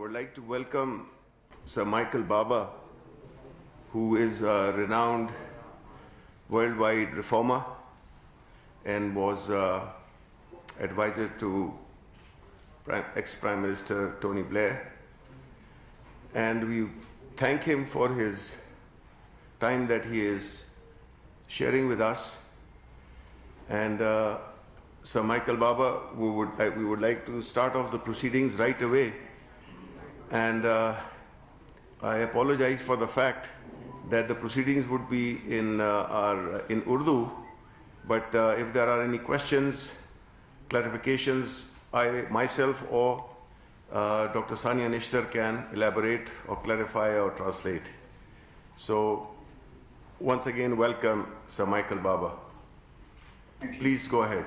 would like to welcome Sir Michael Baba, who is a renowned worldwide reformer and was advisor to ex-Prime Minister Tony Blair. And we thank him for his time that he is sharing with us. And Sir Michael Baba, we would like to start off the proceedings right away. And I apologize for the fact that the proceedings would be in Urdu, but if there are any questions, clarifications, I myself or Dr. Sania Nishtar can elaborate or clarify or translate. So once again, welcome Sir Michael Baba. Please go ahead.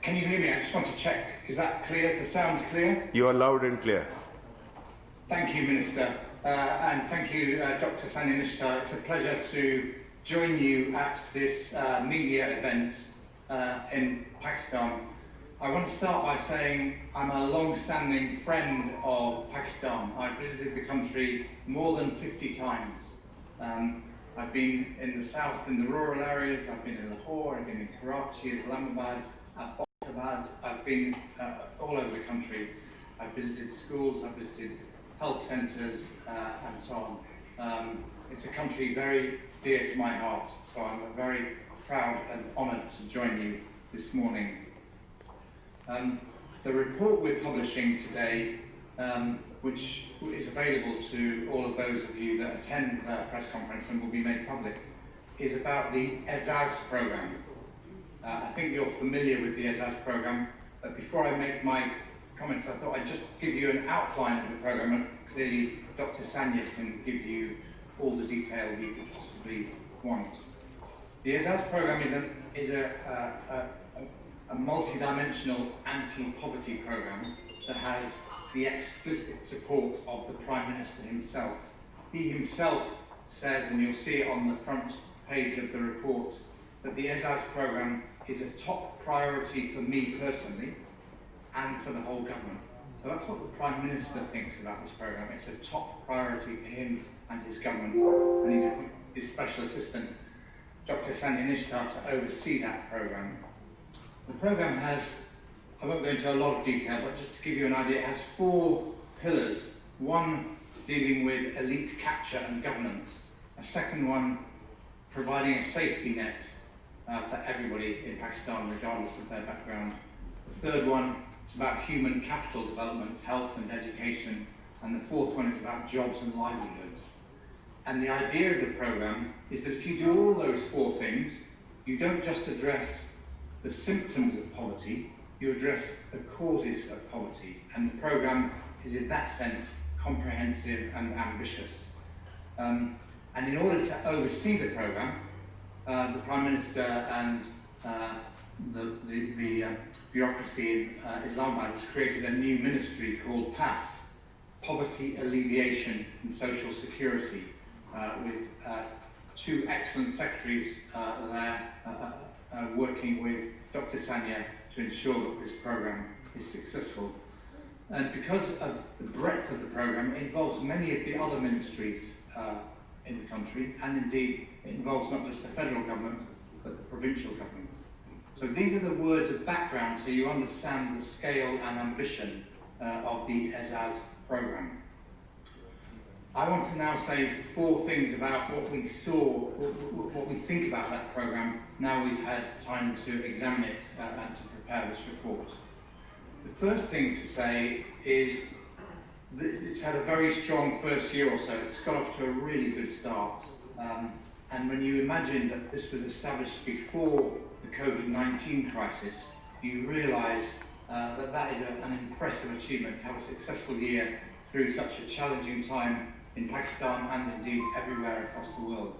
Can you hear me? I just want to check. Is that clear? Is the sound clear? You are loud and clear. Thank you, Minister. And thank you, Dr. Sania Nishtar. It's a pleasure to join you at this media event in Pakistan. I want to start by saying I'm a long-standing friend of Pakistan. I've visited the country more than 50 times. I've been in the south, in the rural areas. I've been in Lahore, I've been in Karachi, Islamabad, Abbottabad. I've been all over the country. I've visited schools, I've visited health centres, and so on. It's a country very dear to my heart, so I'm very proud and honoured to join you this morning. The report we're publishing today, which is available to all of those of you that attend the press conference and will be made public, is about the EZAZ programme. I think you're familiar with the EZAZ programme, but before I make my comments, I thought I'd just give you an outline of the programme, and clearly Dr. Sania can give you all the detail you could possibly want. The EZAZ programme is a multi-dimensional anti-poverty programme that has the explicit support of the Prime Minister himself. He himself says, and you'll see it on the front page of the report, that the EZAZ programme is a top priority for me personally and for the whole government. So that's what the Prime Minister thinks about this programme. It's a top priority for him and his government, and he's his special assistant, Dr. Sania Nishtar, to oversee that programme. The programme has, I won't go into a lot of detail, but just to give you an idea, it has 4 pillars. One dealing with elite capture and governance. A second one providing a safety net for everybody in Pakistan, regardless of their background. The third one is about human capital development, health and education. And the fourth one is about jobs and livelihoods. And the idea of the programme is that if you do all those 4 things, you don't just address the symptoms of poverty, you address the causes of poverty. And the programme is in that sense comprehensive and ambitious. And in order to oversee the programme, the Prime Minister and the bureaucracy in Islamabad has created a new ministry called PAS, Poverty, Alleviation and Social Security, with 2 excellent secretaries there working with Dr. Sania to ensure that this programme is successful. And because of the breadth of the programme, it involves many of the other ministries in the country, and indeed it involves not just the federal government, but the provincial governments. So these are the words of background so you understand the scale and ambition of the EZAZ programme. I want to now say 4 things about what we saw, what we think about that programme now we've had time to examine it and to prepare this report. The first thing to say is that it's had a very strong first year or so. It's got off to a really good start. And when you imagine that this was established before the COVID-19 crisis, you realise that is an impressive achievement to have a successful year through such a challenging time in Pakistan and indeed everywhere across the world.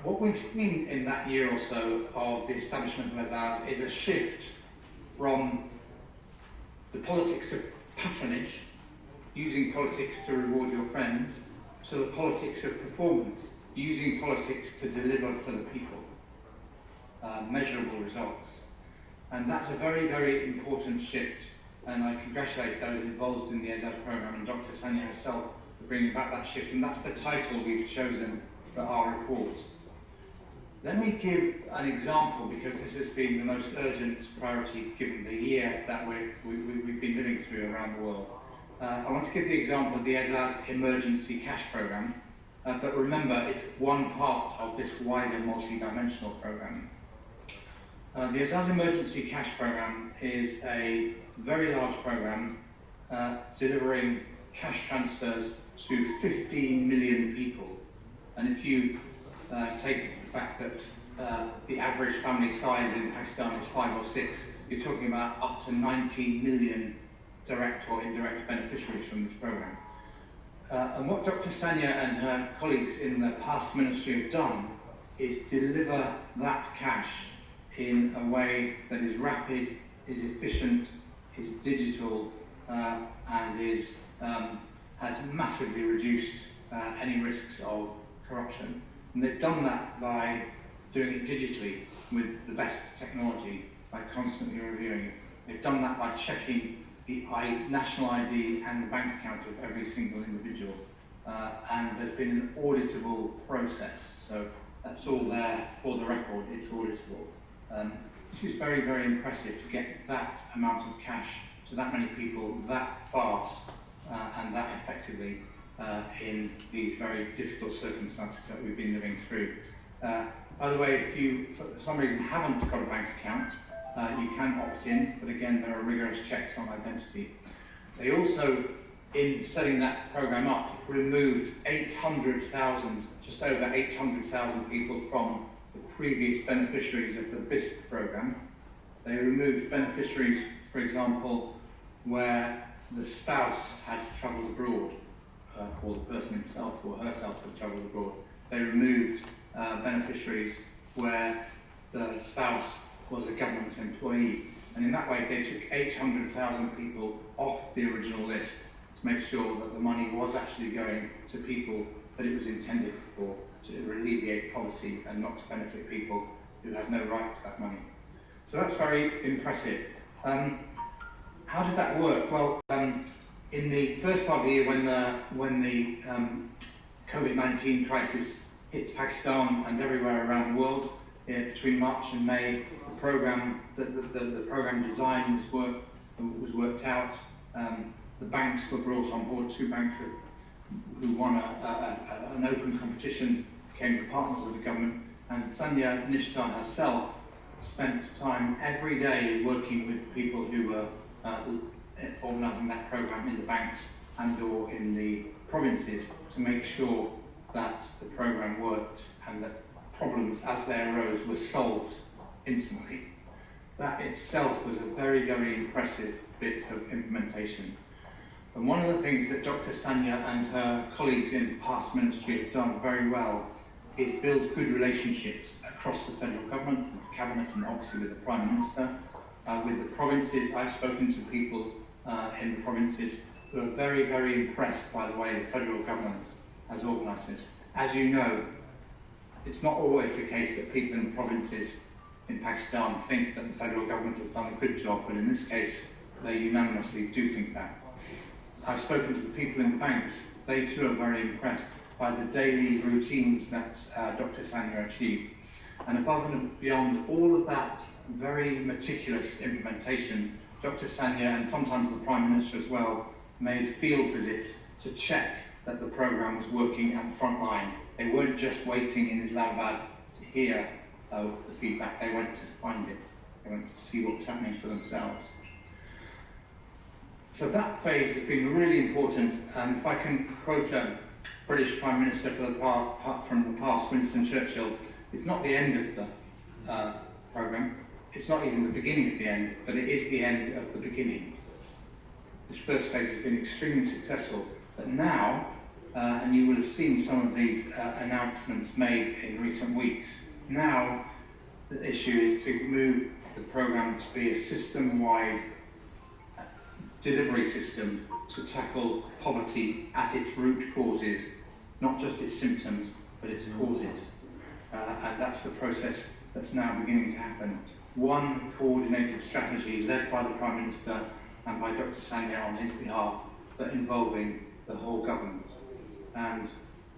What we've seen in that year or so of the establishment of EZAZ is a shift from the politics of patronage, using politics to reward your friends, to the politics of performance, using politics to deliver for the people, measurable results. And that's a very, very important shift. And I congratulate those involved in the ESAS program and Dr. Sania herself for bringing about that shift. And that's the title we've chosen for our report. Let me give an example, because this has been the most urgent priority given the year that we've been living through around the world. I want to give the example of the ESAS Emergency Cash Programme, but remember, it's one part of this wider multi-dimensional programme. The ESAS Emergency Cash Programme is a very large programme delivering cash transfers to 15 million people. And if you take the fact that the average family size in Pakistan is 5 or 6, you're talking about up to 90 million direct or indirect beneficiaries from this programme. And what Dr. Sania and her colleagues in the past ministry have done is deliver that cash in a way that is rapid, is efficient, is digital, and has massively reduced any risks of corruption. And they've done that by doing it digitally with the best technology, by constantly reviewing it. They've done that by checking the national ID and the bank account of every single individual. And there's been an auditable process. So that's all there for the record, it's auditable. This is very, very impressive to get that amount of cash to that many people that fast and that effectively in these very difficult circumstances that we've been living through. By the way, if you, for some reason, haven't got a bank account, you can opt in, but again, there are rigorous checks on identity. They also, in setting that programme up, removed 800,000, just over 800,000 people from the previous beneficiaries of the BISP programme. They removed beneficiaries, for example, where the spouse had travelled abroad, or the person himself or herself had travelled abroad. They removed beneficiaries where the spouse was a government employee. And in that way, they took 800,000 people off the original list to make sure that the money was actually going to people that it was intended for, to alleviate poverty and not to benefit people who had no right to that money. So that's very impressive. How did that work? Well, in the first part of the year, when the COVID-19 crisis hit Pakistan and everywhere around the world, between March and May, the program design was worked out. The banks were brought on board. 2 banks who won an open competition became the partners of the government, and Sania Nishtar herself spent time every day working with people who were organising that program in the banks and or in the provinces to make sure that the program worked and that problems as they arose were solved instantly. That itself was a very, very impressive bit of implementation. And one of the things that Dr. Sania and her colleagues in the past ministry have done very well is build good relationships across the federal government, with the cabinet and obviously with the Prime Minister, with the provinces. I've spoken to people in the provinces who are very, very impressed by the way the federal government has organised this. As you know, it's not always the case that people in the provinces in Pakistan think that the federal government has done a good job, but in this case, they unanimously do think that. I've spoken to the people in the banks. They too are very impressed by the daily routines that Dr. Sania achieved. And above and beyond all of that very meticulous implementation, Dr. Sania, and sometimes the Prime Minister as well, made field visits to check that the programme was working at the front line. They weren't just waiting in Islamabad to hear the feedback, they went to find it. They went to see what was happening for themselves. So that phase has been really important. If I can quote a British Prime Minister from the past, Winston Churchill, it's not the end of the programme, it's not even the beginning of the end, but it is the end of the beginning. This first phase has been extremely successful, but now, and you will have seen some of these announcements made in recent weeks, now the issue is to move the programme to be a system-wide delivery system to tackle poverty at its root causes, not just its symptoms, but its causes. And that's the process that's now beginning to happen. one coordinated strategy led by the Prime Minister and by Dr. Sania on his behalf, but involving the whole government. And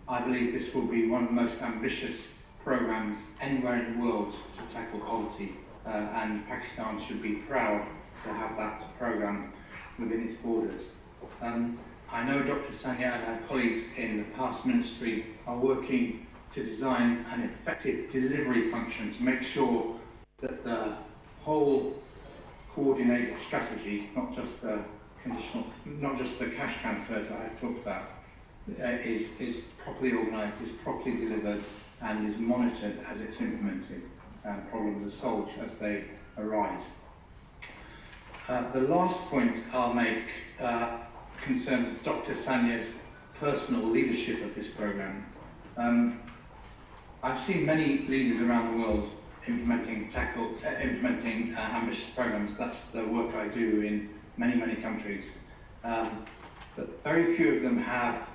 I believe this will be one of the most ambitious programs anywhere in the world to tackle poverty, and Pakistan should be proud to have that program within its borders. I know Dr. Sania and her colleagues in the past ministry are working to design an effective delivery function to make sure that the whole coordinated strategy, not just the cash transfers that I've talked about, is properly organised, is properly delivered, and is monitored as it's implemented, and problems are solved as they arise. The last point I'll make concerns Dr. Sania's personal leadership of this programme. I've seen many leaders around the world implementing ambitious programmes. That's the work I do in many, many countries. But very few of them have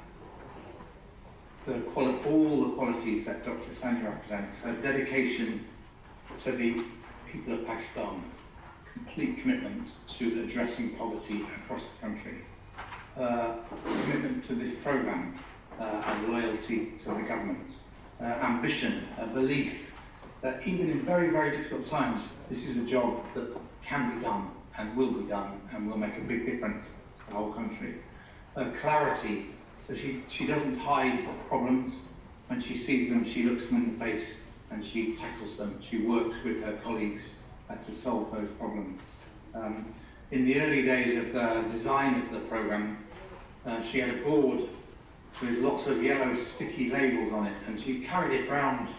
all the qualities that Dr. Sania represents. Her dedication to the people of Pakistan, complete commitment to addressing poverty across the country, commitment to this programme, and loyalty to the government, ambition, a belief that even in very, very difficult times, this is a job that can be done and will be done and will make a big difference to the whole country. Clarity, so she doesn't hide problems. When she sees them, she looks them in the face and she tackles them. She works with her colleagues to solve those problems. In the early days of the design of the programme, she had a board with lots of yellow sticky labels on it, and she carried it round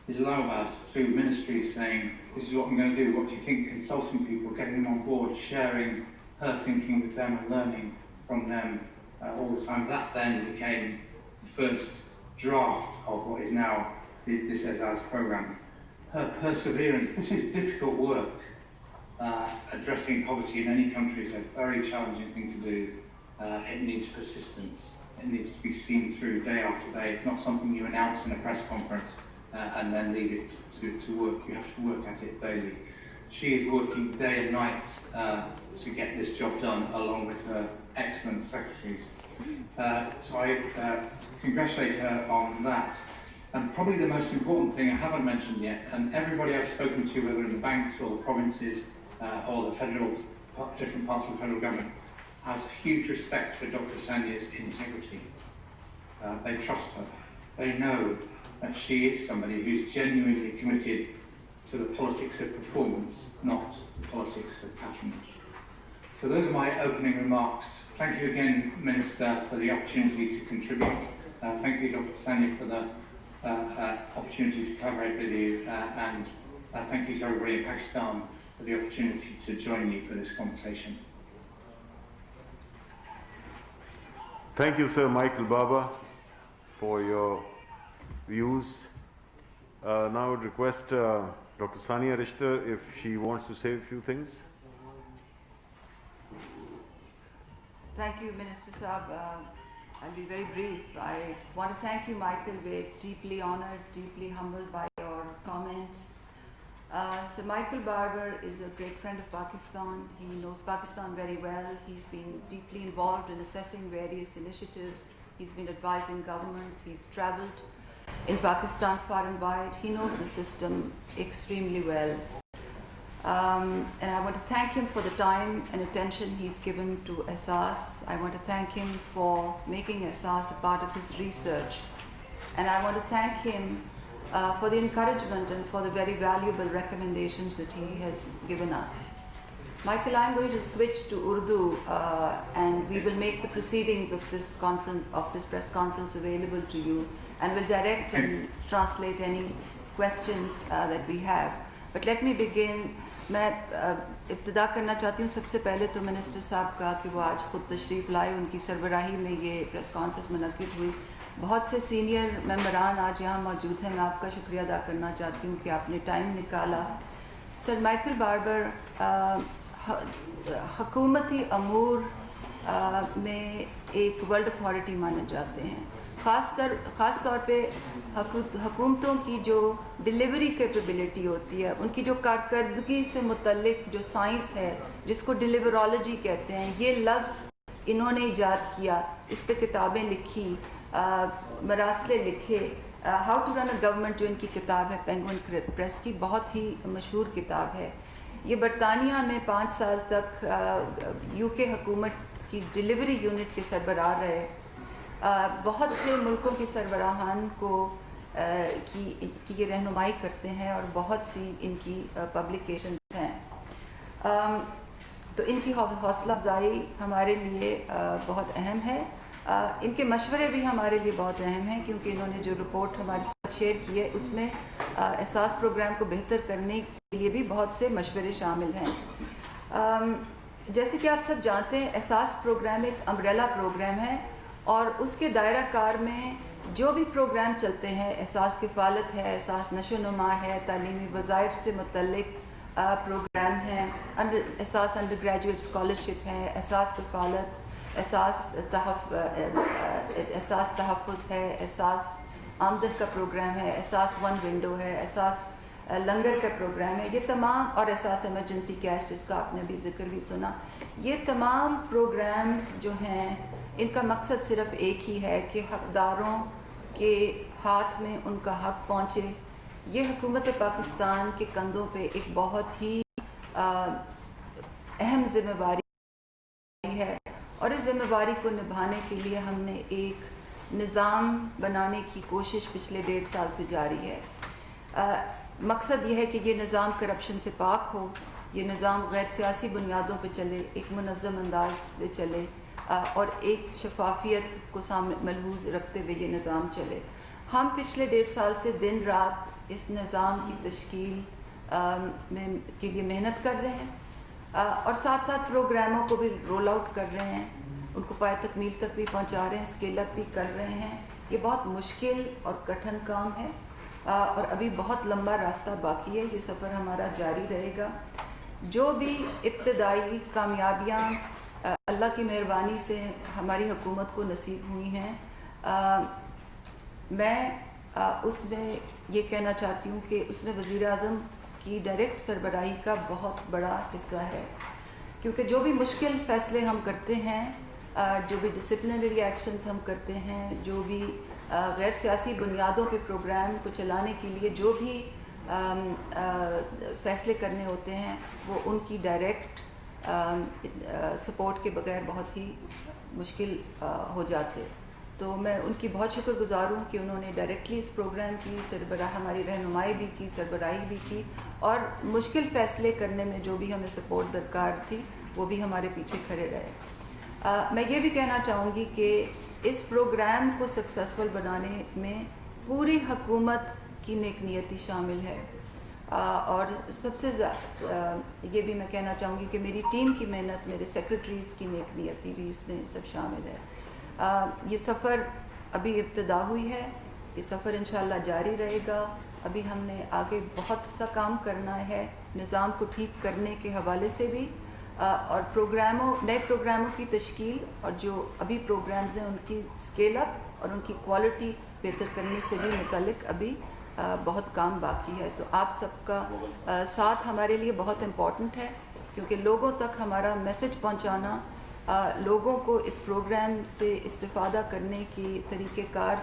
Islamabad through ministries saying, this is what I'm going to do, what do you think, consulting people, getting them on board, sharing her thinking with them and learning from them all the time. That then became the first draft of what is now this ESAS programme. Her perseverance, this is difficult work. Addressing poverty in any country is a very challenging thing to do. It needs persistence. It needs to be seen through day after day. It's not something you announce in a press conference and then leave it to work. You have to work at it daily. She is working day and night to get this job done, along with her excellent secretaries. So I congratulate her on that. And probably the most important thing I haven't mentioned yet, and everybody I've spoken to, whether in the banks or the provinces or the different parts of the federal government, has huge respect for Dr. Sania's integrity. They trust her. They know that she is somebody who's genuinely committed to the politics of performance, not the politics of patronage. So those are my opening remarks. Thank you again, Minister, for the opportunity to contribute. Thank you, Dr. Sania, for the opportunity to collaborate with you, and thank you to everybody in Pakistan for the opportunity to join you for this conversation. Thank you, Sir Michael Baba, for your views. Now I would request Dr. Sania Nishtar if she wants to say a few things. Thank you, Minister Saab. I'll be very brief. I want to thank you, Michael. We're deeply honored, deeply humbled by your comments. Sir Michael Barber is a great friend of Pakistan. He knows Pakistan very well. He's been deeply involved in assessing various initiatives. He's been advising governments. He's traveled in Pakistan far and wide. He knows the system extremely well. And I want to thank him for the time and attention he's given to ESAS. I want to thank him for making ESAS a part of his research. And I want to thank him for the encouragement and for the very valuable recommendations that he has given us. Michael, I'm going to switch to Urdu and we will make the proceedings of this conference, of this press conference, available to you, and will direct and translate any questions that we have. But let me begin. मैं इब्तिदा करना चाहती हूँ सबसे पहले तो minister साहब का कि वो आज खुद तशरीफ़ लाए, उनकी सरबराही में ये प्रेस कॉन्फ्रेंस मुनक़िद हुई। बहुत से सीनियर मेंबरान आज यहाँ मौजूद हैं। मैं आपका शुक्रिया अदा करना चाहती हूँ कि आपने टाइम निकाला। सर माइकल बार्बर हुकूमती अमूर में एक वर्ल्ड अथॉरिटी माने जाते हैं। خاص طور پہ حکومتوں کی جو ڈیلیوری کیپیبلٹی ہوتی ہے، ان کی جو کارکردگی سے متعلق جو سائنس ہے جس کو ڈیلیورولوجی کہتے ہیں، یہ لفظ انہوں نے ایجاد کیا، اس پہ کتابیں لکھی، مراسلے لکھے. How to run a government جو ان کی کتاب ہے پینگوئن پریس کی، بہت ہی مشہور کتاب ہے. یہ برطانیہ میں 5 سال تک یو کے حکومت کی ڈیلیوری یونٹ کے سربراہ رہے. بہت سے ملکوں کی سربراہان کی یہ رہنمائی کرتے ہیں اور بہت سی ان کی پبلیکیشنز ہیں. تو ان کی حوصلہ افزائی ہمارے لیے بہت اہم ہے. ان کے مشورے بھی ہمارے لیے بہت اہم ہیں، کیونکہ انہوں نے جو رپورٹ ہمارے ساتھ شیئر کی ہے اس میں احساس پروگرام کو بہتر کرنے کے لیے بھی بہت سے مشورے شامل ہیں. جیسے کہ آپ سب جانتے ہیں، احساس پروگرام ایک امبریلا پروگرام ہے، اور اس کے دائرہ کار میں جو بھی پروگرام چلتے ہیں، احساس کفالت ہے، احساس نشو و نما ہے، تعلیمی وظائف سے متعلق پروگرام ہیں، احساس انڈر گریجویٹ اسکالرشپ ہے، احساس کفالت، احساس تحفظ ہے، احساس آمدن کا پروگرام ہے، احساس ون ونڈو ہے، احساس لنگر کا پروگرام ہے، یہ تمام، اور احساس ایمرجنسی کیش جس کا آپ نے بھی ذکر بھی سنا. یہ تمام پروگرامز جو ہیں ان کا مقصد صرف ایک ہی ہے کہ حقداروں کے ہاتھ میں ان کا حق پہنچے. یہ حکومت پاکستان کے کندھوں پہ ایک بہت ہی اہم ذمہ داری ہے، اور اس ذمہ داری کو نبھانے کے لیے ہم نے ایک نظام بنانے کی کوشش پچھلے 1.5 سال سے جاری ہے. مقصد یہ ہے کہ یہ نظام کرپشن سے پاک ہو، یہ نظام غیر سیاسی بنیادوں پہ چلے، ایک منظم انداز سے چلے، اور ایک شفافیت کو سامنے ملحوظ رکھتے ہوئے یہ نظام چلے. ہم پچھلے 1.5 سال سے دن رات اس نظام کی تشکیل کے لیے محنت کر رہے ہیں، اور ساتھ ساتھ پروگراموں کو بھی رول آؤٹ کر رہے ہیں، ان کو پائے تکمیل تک بھی پہنچا رہے ہیں، اسکیل اپ بھی کر رہے ہیں. یہ بہت مشکل اور کٹھن کام ہے، اور ابھی بہت لمبا راستہ باقی ہے. یہ سفر ہمارا جاری رہے گا. جو بھی ابتدائی کامیابیاں اللہ کی مہربانی سے ہماری حکومت کو نصیب ہوئی ہیں، میں اس میں یہ کہنا چاہتی ہوں کہ اس میں وزیر اعظم کی ڈائریکٹ سربراہی کا بہت بڑا حصہ ہے، کیونکہ جو بھی مشکل فیصلے ہم کرتے ہیں، جو بھی ڈسپلنری ایکشنز ہم کرتے ہیں، جو بھی غیر سیاسی بنیادوں پہ پروگرام کو چلانے کے لیے جو بھی فیصلے کرنے ہوتے ہیں، وہ ان کی ڈائریکٹ سپورٹ کے بغیر بہت ہی مشکل ہو جاتے. تو میں ان کی بہت شکر گزار ہوں کہ انہوں نے ڈائریکٹلی اس پروگرام کی ہماری رہنمائی بھی کی، سربراہی بھی کی، اور مشکل فیصلے کرنے میں جو بھی ہمیں سپورٹ درکار تھی وہ بھی ہمارے پیچھے کھڑے رہے. میں یہ بھی کہنا چاہوں گی کہ اس پروگرام کو سکسیسفل بنانے میں پوری حکومت کی نیک نیتی شامل ہے، اور سب سے یہ بھی میں کہنا چاہوں گی کہ میری ٹیم کی محنت، میرے سیکرٹریز کی نیک نیتی بھی اس میں سب شامل ہے. یہ سفر ابھی ابتدا ہوئی ہے، یہ سفر انشاءاللہ جاری رہے گا. ابھی ہم نے آگے بہت سا کام کرنا ہے نظام کو ٹھیک کرنے کے حوالے سے بھی، اور نئے پروگراموں کی تشکیل، اور جو ابھی پروگرامز ہیں ان کی اسکیل اپ اور ان کی کوالٹی بہتر کرنے سے بھی متعلق ابھی بہت کام باقی ہے. تو آپ سب کا ساتھ ہمارے لیے بہت امپورٹنٹ ہے، کیونکہ لوگوں تک ہمارا میسج پہنچانا، لوگوں کو اس پروگرام سے استفادہ کرنے کی طریقہ کار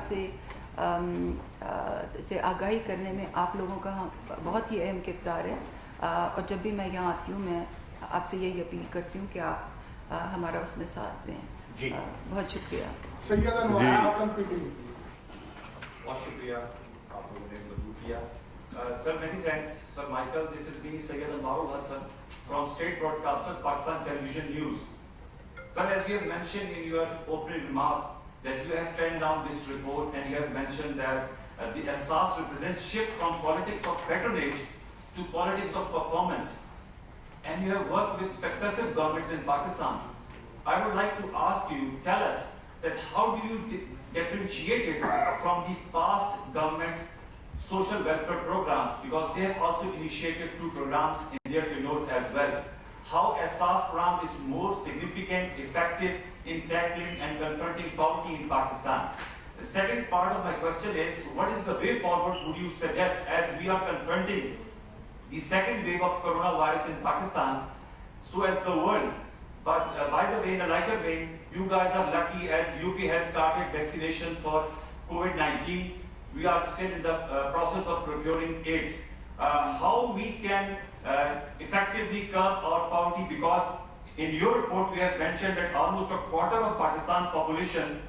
سے آگاہی کرنے میں آپ لوگوں کا بہت ہی اہم کردار ہے. اور جب بھی میں یہاں آتی ہوں میں آپ سے یہی اپیل کرتی ہوں کہ آپ ہمارا اس میں ساتھ دیں. جی بہت شکریہ. بہت شکریہ آپ لوگوں نے مدعو کیا. سر many thanks. Sir Michael, this is me, Sayyid Anwarul Hassan from State Broadcasters Pakistan Television News. Sir, as you have mentioned in your opening remarks that you have turned down this report, and you have mentioned that the Assas represents shift from politics of patronage to politics of performance, and you have worked with successive governments in Pakistan. I would like to ask you, tell us that how do you differentiate it from the past governments' social welfare programs, because they have also initiated few programs in their tenures as well. How Assas program is more significant, effective in tackling and confronting poverty in Pakistan? The second part of my question is, what is the way forward would you suggest as we are confronting the second wave of coronavirus in Pakistan, so as the world? But by the way, in a lighter vein, you guys are lucky as UP has started vaccination for COVID-19. We are still in the process of procuring it. How we can effectively curb our poverty, because in your report you have mentioned that almost a quarter of Pakistan population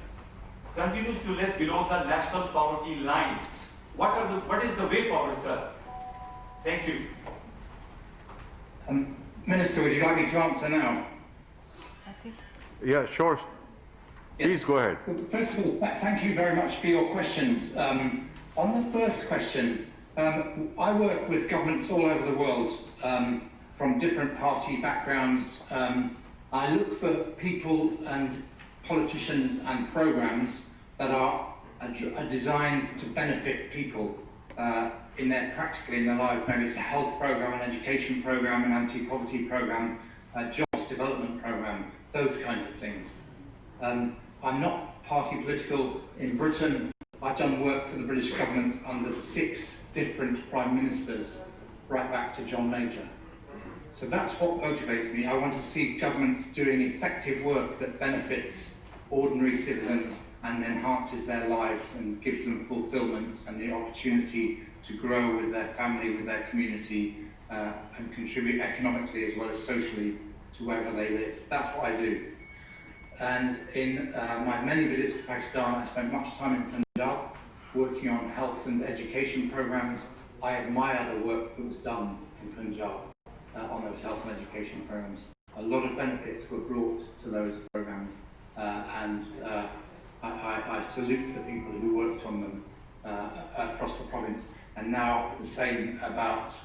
continues to live below the national poverty line. What is the way forward, sir? Thank you. Minister, would you like me to answer now? I think Yeah, sure. Please go ahead. Well, first of all, thank you very much for your questions. On the first question, I work with governments all over the world from different party backgrounds. I look for people and politicians and programs that are designed to benefit people practically in their lives. Maybe it's a health program, an education program, an anti-poverty program, a jobs development program, those kinds of things. I'm not party political. In Britain, I've done work for the British government under 6 different prime ministers, right back to John Major. So that's what motivates me. I want to see governments doing effective work that benefits ordinary citizens and enhances their lives and gives them fulfillment and the opportunity to grow with their family, with their community, and contribute economically as well as socially to wherever they live. That's what I do. And in my many visits to Pakistan, I spent much time in Punjab working on health and education programs. I admire the work that was done in Punjab on those health and education programs. A lot of benefits were brought to those programs, and I salute the people who worked on them across the province. And now the same about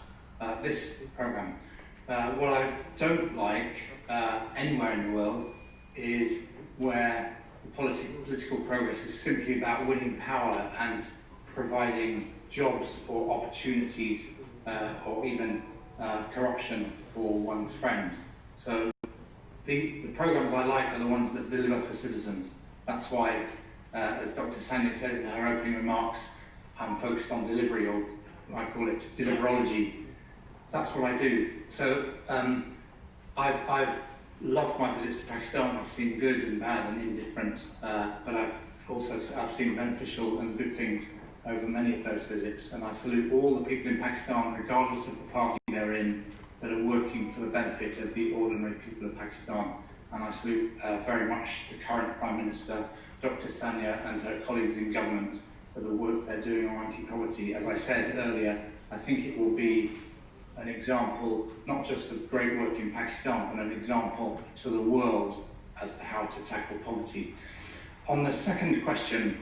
this program. What I don't like anywhere in the world is where the political progress is simply about winning power and providing jobs or opportunities or even corruption for one's friends. So the programs I like are the ones that deliver for citizens. That's why, as Dr. Sania said in her opening remarks, I'm focused on delivery, or I call it deliverology. That's what I do. So I've loved my visits to Pakistan. I've seen good and bad and indifferent, but I've seen beneficial and good things over many of those visits. And I salute all the people in Pakistan, regardless of the party they're in, that are working for the benefit of the ordinary people of Pakistan. And I salute very much the current Prime Minister, Dr. Sania, and her colleagues in government for the work they're doing on anti-poverty. As I said earlier, I think it will be an example, not just of great work in Pakistan, but an example to the world as to how to tackle poverty. On the second question,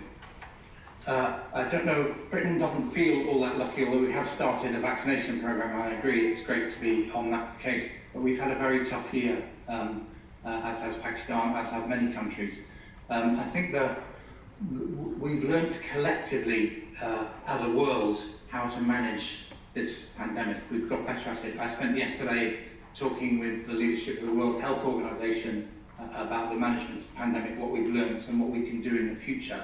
I don't know, Britain doesn't feel all that lucky, although we have started a vaccination program. I agree, it's great to be on that case, but we've had a very tough year, as has Pakistan, as have many countries. I think that we've learnt collectively as a world how to manage this pandemic. We've got better at it. I spent yesterday talking with the leadership of the World Health Organization about the management of the pandemic, what we've learnt and what we can do in the future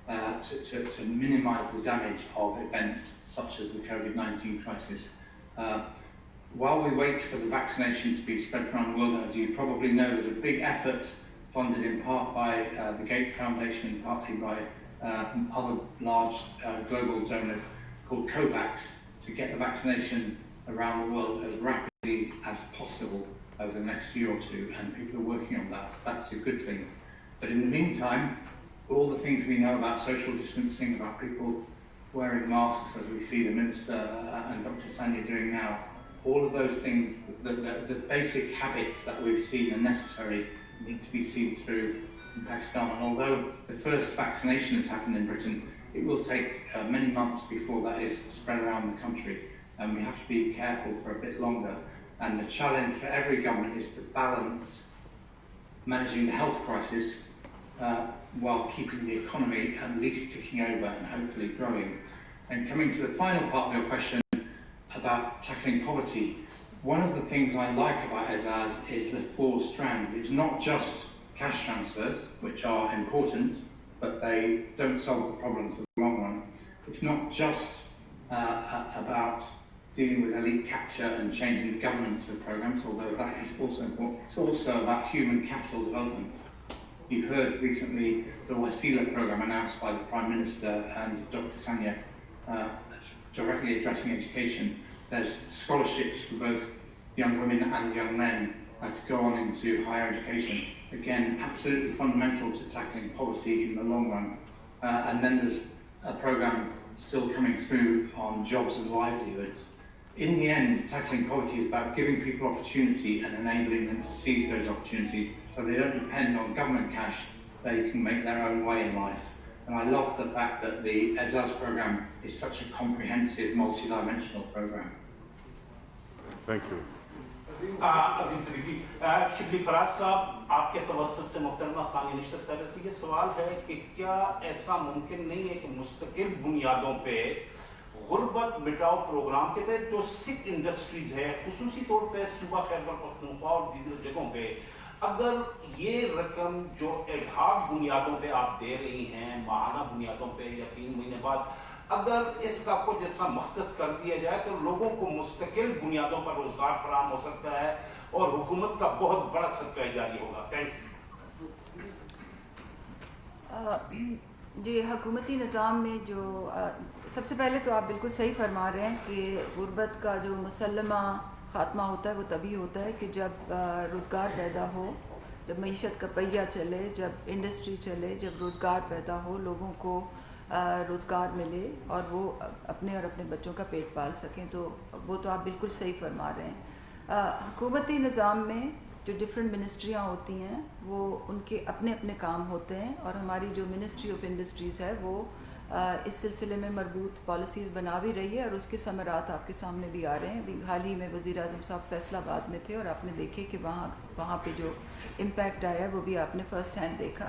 to minimise the damage of events such as the COVID-19 crisis. While we wait for the vaccination to be spread around the world, as you probably know, there's a big effort funded in part by the Gates Foundation, partly by other large global donors, called COVAX, to get the vaccination around the world as rapidly as possible over the next year or two, and people are working on that. That's a good thing. But in the meantime, all the things we know about social distancing, about people wearing masks, as we see the Minister and Dr. Sania doing now, all of those things, the basic habits that we've seen are necessary, need to be seen through in Pakistan. And although the first vaccination has happened in Britain, it will take many months before that is spread around the country, and we have to be careful for a bit longer. And the challenge for every government is to balance managing the health crisis while keeping the economy at least ticking over and hopefully growing. And coming to the final part of your question about tackling poverty, one of the things I like about Azaz is the 4 strands. It's not just cash transfers, which are important, but they don't solve the problem for the long run. It's not just about dealing with elite capture and changing the governance of programs, although that is also important. It's also about human capital development. You've heard recently the Wasila program announced by the Prime Minister and Dr. Sania, directly addressing education. There's scholarships for both young women and young men to go on into higher education. Again, absolutely fundamental to tackling poverty in the long run. And then there's a program still coming through on jobs and livelihoods. In the end, tackling poverty is about giving people opportunity and enabling them to seize those opportunities so they don't depend on government cash, they can make their own way in life. And I love the fact that the Azaz program is such a comprehensive, multi-dimensional program. Thank you. عظیم صدیقی شبلی فراز صاحب آپ کے توسط سے محترمہ ثانیہ نشتر صاحبہ سے یہ سوال ہے کہ کیا ایسا ممکن نہیں ہے کہ مستقل بنیادوں پہ غربت مٹاؤ پروگرام کے تحت جو سکھ انڈسٹریز ہے خصوصی طور پہ صوبہ خیبر پختونخوا اور دیگر جگہوں پہ اگر یہ رقم جو ایڈھاک بنیادوں پہ آپ دے رہی ہیں ماہانہ بنیادوں پہ یا 3 مہینے بعد اگر اس کا کچھ جیسا مختص کر دیا جائے تو لوگوں کو مستقل بنیادوں پر روزگار فراہم ہو سکتا ہے اور حکومت کا بہت بڑا صدقہ جاری ہوگا. تھینکس. جی حکومتی نظام میں جو سب سے پہلے تو آپ بالکل صحیح فرما رہے ہیں کہ غربت کا جو مسلمہ خاتمہ ہوتا ہے وہ تبھی ہوتا ہے کہ جب روزگار پیدا ہو, جب معیشت کا پہیہ چلے, جب انڈسٹری چلے, جب روزگار پیدا ہو, لوگوں کو روزگار ملے اور وہ اپنے اور اپنے بچوں کا پیٹ پال سکیں. تو وہ تو آپ بالکل صحیح فرما رہے ہیں. حکومتی نظام میں جو ڈفرینٹ منسٹریاں ہوتی ہیں وہ ان کے اپنے اپنے کام ہوتے ہیں اور ہماری جو منسٹری آف انڈسٹریز ہے وہ اس سلسلے میں مربوط پالیسیز بنا بھی رہی ہے اور اس کے ثمرات آپ کے سامنے بھی آ رہے ہیں. ابھی حال ہی میں وزیر اعظم صاحب فیصل آباد میں تھے اور آپ نے دیکھے کہ وہاں پہ جو امپیکٹ آیا ہے وہ بھی آپ نے فرسٹ ہینڈ دیکھا.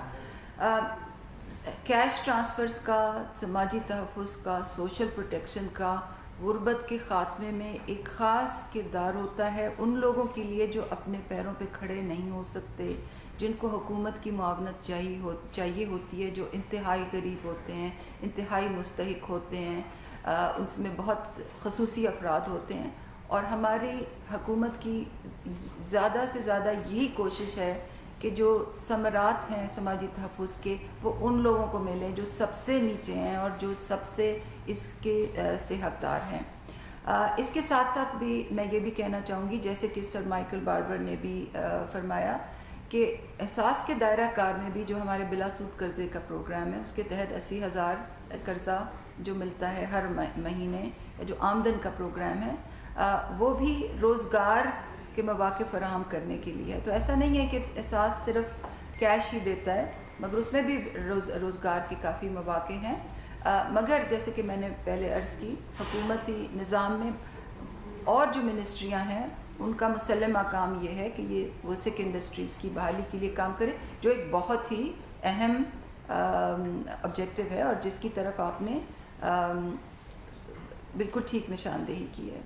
کیش ٹرانسفرز کا, سماجی تحفظ کا, سوشل پروٹیکشن کا غربت کے خاتمے میں ایک خاص کردار ہوتا ہے ان لوگوں کے لیے جو اپنے پیروں پہ کھڑے نہیں ہو سکتے, جن کو حکومت کی معاونت چاہیے ہوتی ہے, جو انتہائی غریب ہوتے ہیں, انتہائی مستحق ہوتے ہیں, ان میں بہت خصوصی افراد ہوتے ہیں. اور ہماری حکومت کی زیادہ سے زیادہ یہی کوشش ہے کہ جو ثمرات ہیں سماجی تحفظ کے وہ ان لوگوں کو ملیں جو سب سے نیچے ہیں اور جو سب سے اس کے سے حقدار ہیں. اس کے ساتھ ساتھ بھی میں یہ بھی کہنا چاہوں گی جیسے کہ سر مائیکل باربر نے بھی فرمایا کہ احساس کے دائرہ کار میں بھی جو ہمارے بلا سود قرضے کا پروگرام ہے اس کے تحت 80,000 قرضہ جو ملتا ہے ہر مہینے, جو آمدن کا پروگرام ہے وہ بھی روزگار کے مواقع فراہم کرنے کے لیے ہے. تو ایسا نہیں ہے کہ احساس صرف کیش ہی دیتا ہے مگر اس میں بھی روزگار کے کافی مواقع ہیں. مگر جیسے کہ میں نے پہلے عرض کی حکومتی نظام میں اور جو منسٹریاں ہیں ان کا مسلمہ کام یہ ہے کہ یہ وہ سکھ انڈسٹریز کی بحالی کے لیے کام کرے جو ایک بہت ہی اہم آبجیکٹو ہے اور جس کی طرف آپ نے بالکل ٹھیک نشاندہی کی ہے.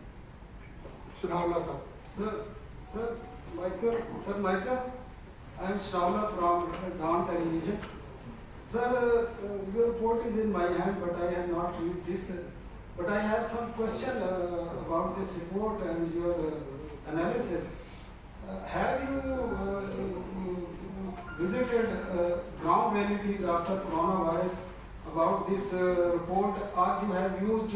Sir Michael, I am Shravla from Dawn Television. Sir, your report is in my hand, but I have not read this. But I have some question about this report and your analysis. Have you visited ground realities after coronavirus about this report, or you have used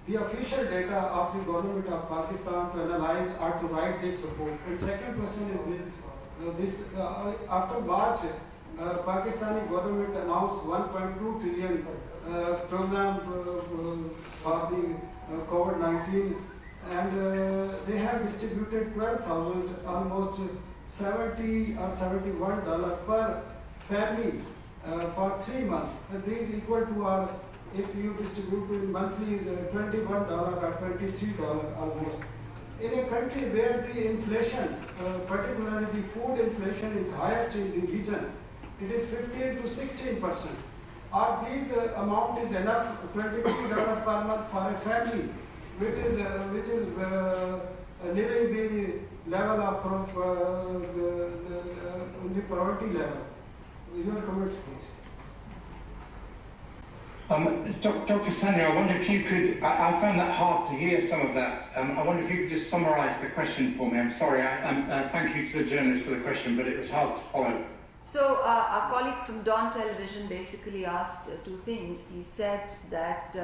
the official data of the government of Pakistan to analyze or to write this report? And second question is this: after March, Pakistani government announced 1.2 trillion program for the COVID-19, and they have distributed 12,000, almost $70 or $71 per family for 3 months. And this is equal to our, if you distribute in monthly, is $21 or $23 almost. In a country where the inflation, particularly the food inflation, is highest in the region, it is 15 to 16%. Are these amount is enough, $23 per month for a family, which is living the level of the poverty level? Your comments, please. Dr. Sania, I wonder if you could, I found that hard to hear some of that. I wonder if you could just summarise the question for me. I'm sorry, thank you to the journalist for the question, but it was hard to follow. So our colleague from Dawn Television basically asked two things. He said that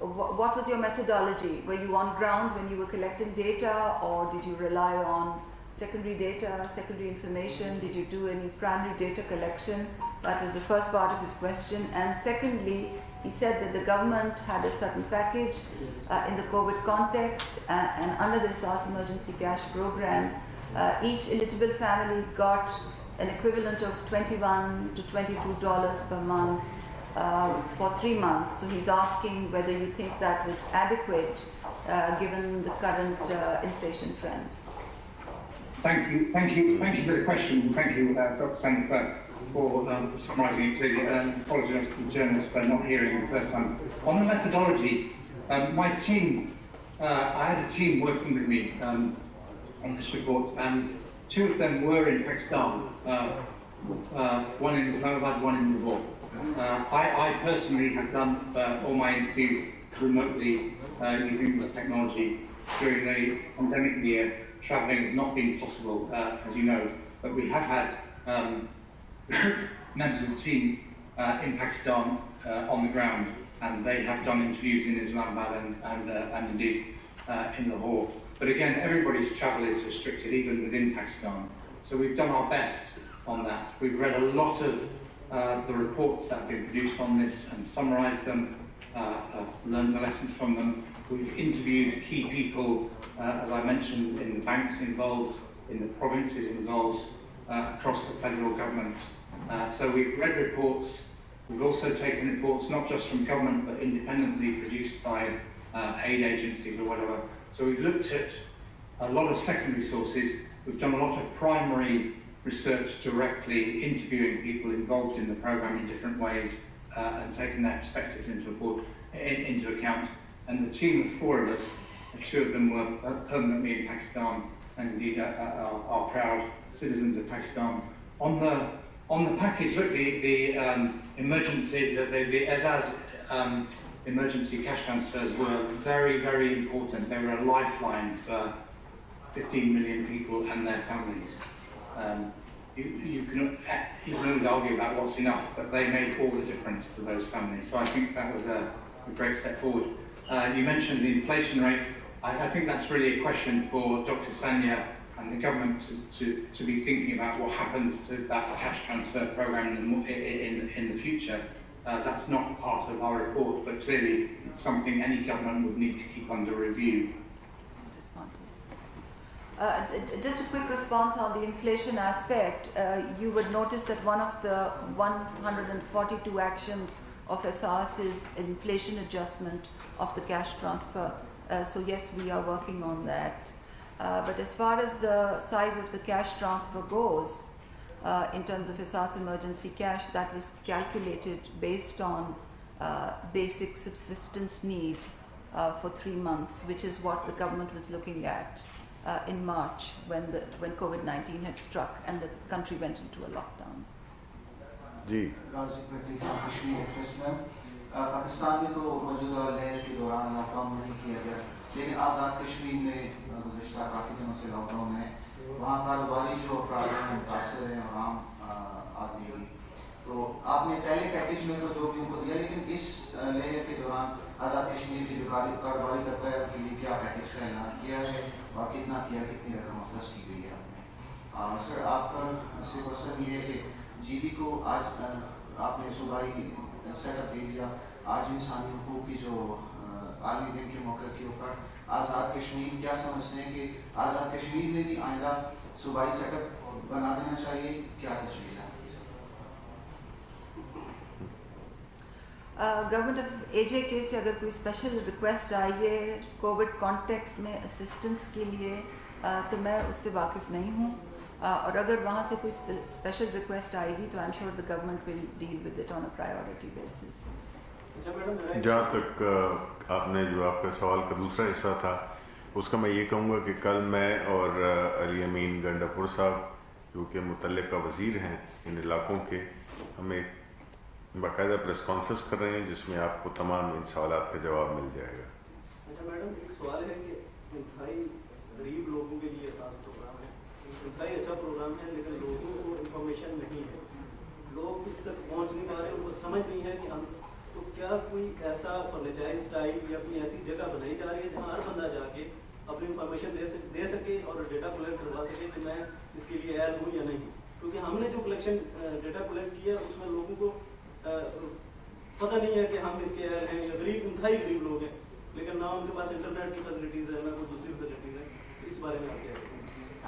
what was your methodology? Were you on ground when you were collecting data, or did you rely on secondary data, secondary information? Did you do any primary data collection? That was the first part of his question. And secondly, he said that the government had a certain package in the COVID context, and under the SARS Emergency Cash Program, each eligible family got an equivalent of $21 to $22 per month for 3 months. So he's asking whether you think that was adequate given the current inflation trends. Thank you for the question. Thank you, Dr. Sania, for summarising it clearly. Apologise to the journalists for not hearing it the first time. On the methodology, my team, I had a team working with me on this report, and 2 of them were in Pakistan, one in Islamabad, one in Lahore. I personally have done all my interviews remotely using this technology. During the pandemic year, travelling has not been possible, as you know, but we have had members of the team in Pakistan on the ground, and they have done interviews in Islamabad and indeed in Lahore. But again, everybody's travel is restricted, even within Pakistan. So we've done our best on that. We've read a lot of the reports that have been produced on this and summarised them, learned the lessons from them. We've interviewed key people, as I mentioned, in the banks involved, in the provinces involved, across the federal government. So we've read reports. We've also taken reports not just from government, but independently produced by aid agencies or whatever. So we've looked at a lot of secondary sources. We've done a lot of primary research directly, interviewing people involved in the programme in different ways, and taking their perspectives into account. And the team of 4 of us, 2 of them were permanently in Pakistan, and indeed are proud citizens of Pakistan. On the package, look, the emergency, the ESAS emergency cash transfers were very, very important. They were a lifeline for 15 million people and their families. You can always argue about what's enough, but they made all the difference to those families. So I think that was a great step forward. You mentioned the inflation rate. I think that's really a question for Dr. Sania and the government to be thinking about what happens to that cash transfer programme in the future. That's not part of our report, but clearly it's something any government would need to keep under review. Just a quick response on the inflation aspect. You would notice that one of the 142 actions of SARS is inflation adjustment of the cash transfer. So yes, we are working on that. But as far as the size of the cash transfer goes, in terms of SARS emergency cash, that was calculated based on basic subsistence need for 3 months, which is what the government was looking at in March when COVID-19 had struck and the country went into a lockdown. Pakistan में तो मौजूदा लहर के दौरान lockdown नहीं किया गया, लेकिन आज़ाद कश्मीर में गुज़श्ता काफ़ी दिनों से लॉकडाउन है। वहाँ कारोबारी जो अफराद हैं मुतासर हैं और आम आदमी भी। तो आपने पहले पैकेज में तो जो भी उनको दिया, लेकिन इस लहर के दौरान आज़ाद कश्मीर की जो कारोबारी तबका है उनके लिए क्या पैकेज का ऐलान किया है और कितना किया, कितनी रकम अखज़ की गई है आपने? सर, आप से क्वेश्चन ये है कि जीबी को आज आपने सूबाई सेटअप दे दिया। आज इंसानी हुकूक की जो आलमी दिन के मौके के ऊपर आज़ाद कश्मीर क्या समझते हैं कि आज़ाद कश्मीर में भी आइंदा सूबाई सेटअप बना देना चाहिए? क्या तजवीज़ है? गवर्नमेंट ऑफ AJK से अगर कोई स्पेशल रिक्वेस्ट आई है कोविड कॉन्टेक्स्ट में असिस्टेंस के लिए, तो मैं उससे वाकिफ़ नहीं हूँ, और अगर वहाँ से कोई स्पेशल रिक्वेस्ट आएगी तो I am sure the government will deal with it on a priority basis. जहाँ तक आपने जो आपका सवाल का दूसरा हिस्सा था, उसका मैं ये कहूँगा कि कल मैं और अली अमीन गंडापुर साहब जो कि मुतल्लिका वज़ीर हैं इन इलाकों के, हम एक باقاعدہ پریس کانفرنس کر رہے ہیں جس میں آپ کو تمام ان سوالات کا جواب مل جائے گا. اچھا میڈم ایک سوال ہے کہ انتہائی غریب لوگوں کے لیے خاص پروگرام ہے, انتہائی اچھا پروگرام ہے, لیکن لوگوں کو انفارمیشن نہیں ہے, لوگ اس تک پہنچ نہیں پا رہے, ان کو سمجھ نہیں ہے کہ ہم, تو کیا کوئی ایسا فرنیچائز ٹائپ یا کوئی ایسی جگہ بنائی جا رہی ہے جہاں ہر بندہ جا کے اپنی انفارمیشن دے سکے اور ڈیٹا کلیکٹ کروا سکے کہ میں اس کے لیے ایل ہوں یا نہیں, کیونکہ ہم نے جو کلیکشن ڈیٹا کلیکٹ کیا اس میں لوگوں کو پتہ نہیں ہے کہ ہم اس کے ایل ہیں, یا غریب انتہائی غریب لوگ ہیں, لیکن نہ ان کے پاس انٹرنیٹ کی فیسلٹیز ہے, نہ کوئی دوسری فیسلٹیز ہے. اس بارے میں آپ کیا کہتے ہیں؟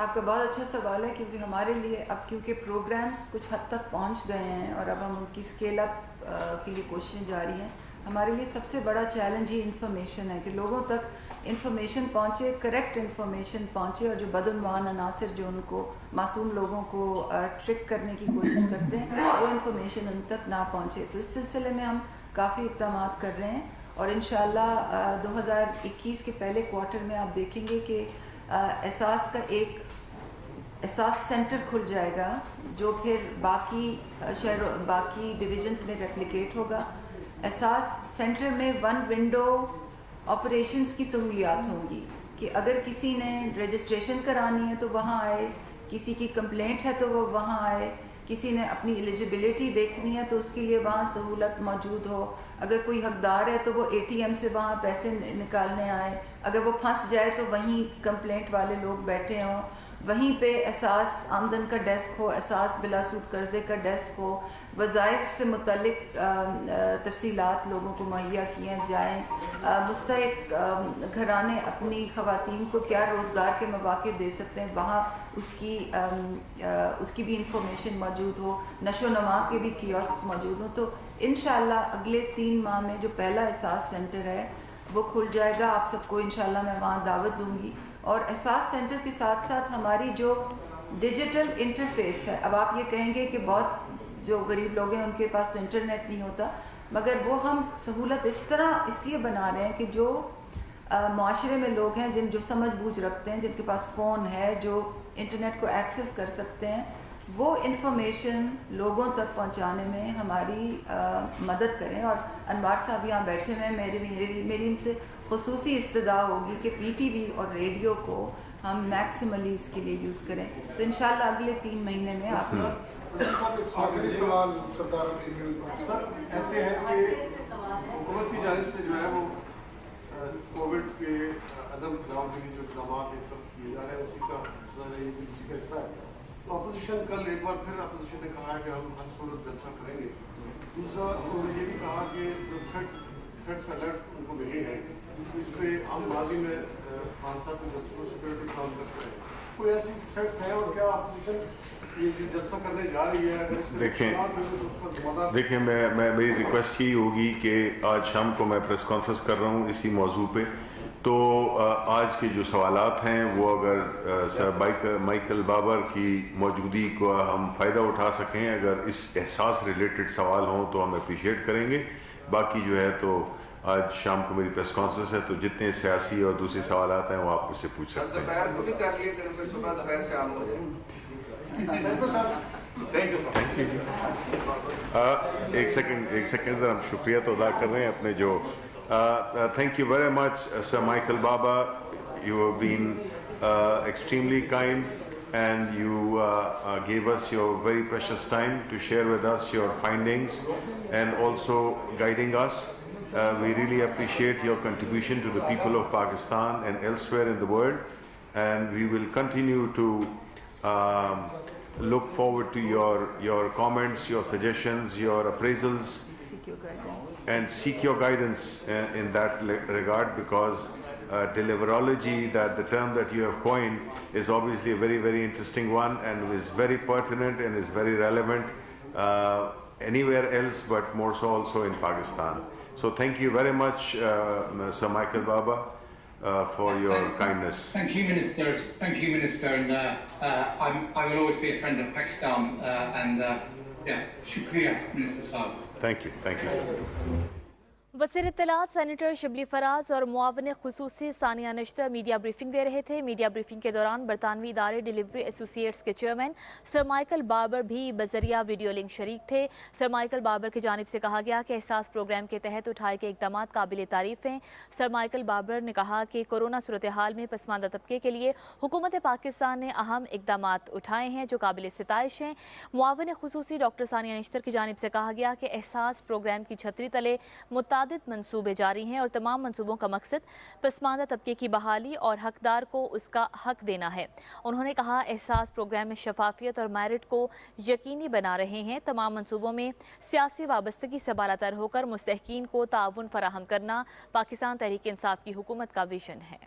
آپ کا بہت اچھا سوال ہے, کیونکہ ہمارے لیے اب کیونکہ پروگرامز کچھ حد تک پہنچ گئے ہیں اور اب ہم ان کی اسکیل اپ کے لیے کوششیں جاری ہیں. ہمارے لیے سب سے بڑا چیلنج ہی انفارمیشن ہے کہ لوگوں تک انفارمیشن پہنچے, کریکٹ انفارمیشن پہنچے, اور جو بدعنوان عناصر جو ان کو معصوم لوگوں کو ٹرک کرنے کی کوشش کرتے ہیں وہ انفارمیشن ان تک نہ پہنچے. تو اس سلسلے میں ہم کافی اقدامات کر رہے ہیں, اور انشاءاللہ 2021 کے پہلے کوارٹر میں آپ دیکھیں گے کہ احساس کا ایک احساس سینٹر کھل جائے گا جو پھر باقی ڈویژنز میں ریپلیکیٹ ہوگا. احساس سینٹر میں ون ونڈو آپریشنز کی سہولیات ہوں گی کہ اگر کسی نے رجسٹریشن کرانی ہے تو وہاں آئے, کسی کی کمپلینٹ ہے تو وہ وہاں آئے, کسی نے اپنی ایلیجبلٹی دیکھنی ہے تو اس کے لیے وہاں سہولت موجود ہو, اگر کوئی حقدار ہے تو وہ اے ٹی ایم سے وہاں پیسے نکالنے آئے, اگر وہ پھنس جائے تو وہیں کمپلینٹ والے لوگ بیٹھے ہوں, وہیں پہ احساس آمدن کا ڈیسک ہو, احساس بلا سود قرضے کا ڈیسک ہو, وظائف سے متعلق تفصیلات لوگوں کو مہیا کیے جائیں, مستحق گھرانے اپنی خواتین کو کیا روزگار کے مواقع دے سکتے ہیں وہاں اس کی بھی انفارمیشن موجود ہو, نشو و نما کے بھی کیوسکس موجود ہوں. تو انشاءاللہ اگلے 3 ماہ میں جو پہلا احساس سینٹر ہے وہ کھل جائے گا. آپ سب کو انشاءاللہ میں وہاں دعوت دوں گی, اور احساس سینٹر کے ساتھ ساتھ ہماری جو ڈیجیٹل انٹرفیس ہے, اب آپ یہ کہیں گے کہ بہت جو غریب لوگ ہیں ان کے پاس تو انٹرنیٹ نہیں ہوتا, مگر وہ ہم سہولت اس لیے بنا رہے ہیں کہ جو معاشرے میں لوگ ہیں جو سمجھ بوجھ رکھتے ہیں, جن کے پاس فون ہے, جو انٹرنیٹ کو ایکسیس کر سکتے ہیں, وہ انفارمیشن لوگوں تک پہنچانے میں ہماری مدد کریں. اور انوار صاحب یہاں بیٹھے ہوئے ہیں, میری ان سے خصوصی استدعا ہوگی کہ پی ٹی وی اور ریڈیو کو ہم میکسیملی اس کے لیے یوز کریں. تو انشاءاللہ اگلے 3 مہینے میں آپ آخری سوال سردار سر ایسے ہے کہ حکومت کی جانب سے جو ہے وہ کووڈ کے عدم خلاف کے جو اقدامات ایک طرف کیے جا رہے ہیں اسی کا حصہ ہے. تو اپوزیشن کل ایک بار پھر اپوزیشن نے کہا ہے کہ ہم ہر صورت جلسہ کریں گے. دوسرا انہوں نے یہ بھی کہا کہ جو تھریٹس الرٹ ان کو ملے ہیں اس پہ ہم ماضی میں خان صاحب کے سیکورٹی کام کرتے ہیں, کوئی ایسی تھریٹس ہیں اور کیا اپوزیشن دیکھیں میری ریکویسٹ ہی ہوگی کہ آج شام کو میں پریس کانفرنس کر رہا ہوں اسی موضوع پہ, تو آج کے جو سوالات ہیں وہ اگر سر مائیکل بابر کی موجودگی کو ہم فائدہ اٹھا سکیں, اگر اس احساس ریلیٹڈ سوال ہوں تو ہم اپریشیٹ کریں گے. باقی جو ہے تو آج شام کو میری پریس کانفرنس ہے, تو جتنے سیاسی اور دوسرے سوالات ہیں وہ آپ مجھ سے پوچھ سکتے ہیں. ایک سیکنڈ ذرا ہم شکریہ تو ادا کر رہے ہیں اپنے جو thank you very much Sir Michael Baba, you have been extremely kind and you gave us your very precious time to share with us your findings and also guiding us. We really appreciate your contribution to the people of Pakistan and elsewhere in the world, and we will continue to look forward to your comments, your suggestions, your appraisals, and seek your guidance in that regard, because deliverology, that the term that you have coined, is obviously a very, very interesting one and is very pertinent and is very relevant anywhere else, but more so also in Pakistan. So thank you very much, Sir Michael Baba, for your kindness. Thank you, Minister. Thank you, Minister. And I will always be a friend of Pakistan. And shukriya, Minister Saab. Thank you, sir. वज़ीर इत्तलात senator Shibli Faraz और मुआवन खुसूसी Sania Nishtar media briefing दे रहे थे। Media briefing के दौरान बरतानवी इदारे delivery associates के chairman sir Michael Babar भी बजरिया video link शरीक थे। सर माइकल बाबर की जानिब से कहा गया कि एहसास प्रोग्राम के तहत उठाए गए इक़दाम काबिल तारीफ़ हैं। सर माइकल बाबर ने कहा कि कोरोना सूरत हाल में पसमानदा तबके के लिए हुकूमत पाकिस्तान ने अहम इक़दाम उठाए हैं जो काबिल सिताइश हैं। मुआवन खुसूसी डॉक्टर सानिया निश्तर की जानिब से कहा गया कि एहसास प्रोग्राम की छतरी तले मंसूबे जारी हैं और तमाम मंसूबों का मकसद पसमानदा तबके की बहाली और हकदार को उसका हक देना है। उन्होंने कहा एहसास प्रोग्राम में शफाफियत और मेरिट को यकीनी बना रहे हैं। तमाम मंसूबों में सियासी वाबस्तगी से बालातर होकर मुस्तहकीन को ताउन फराहम करना पाकिस्तान तहरीक इंसाफ की हुकूमत का विजन है।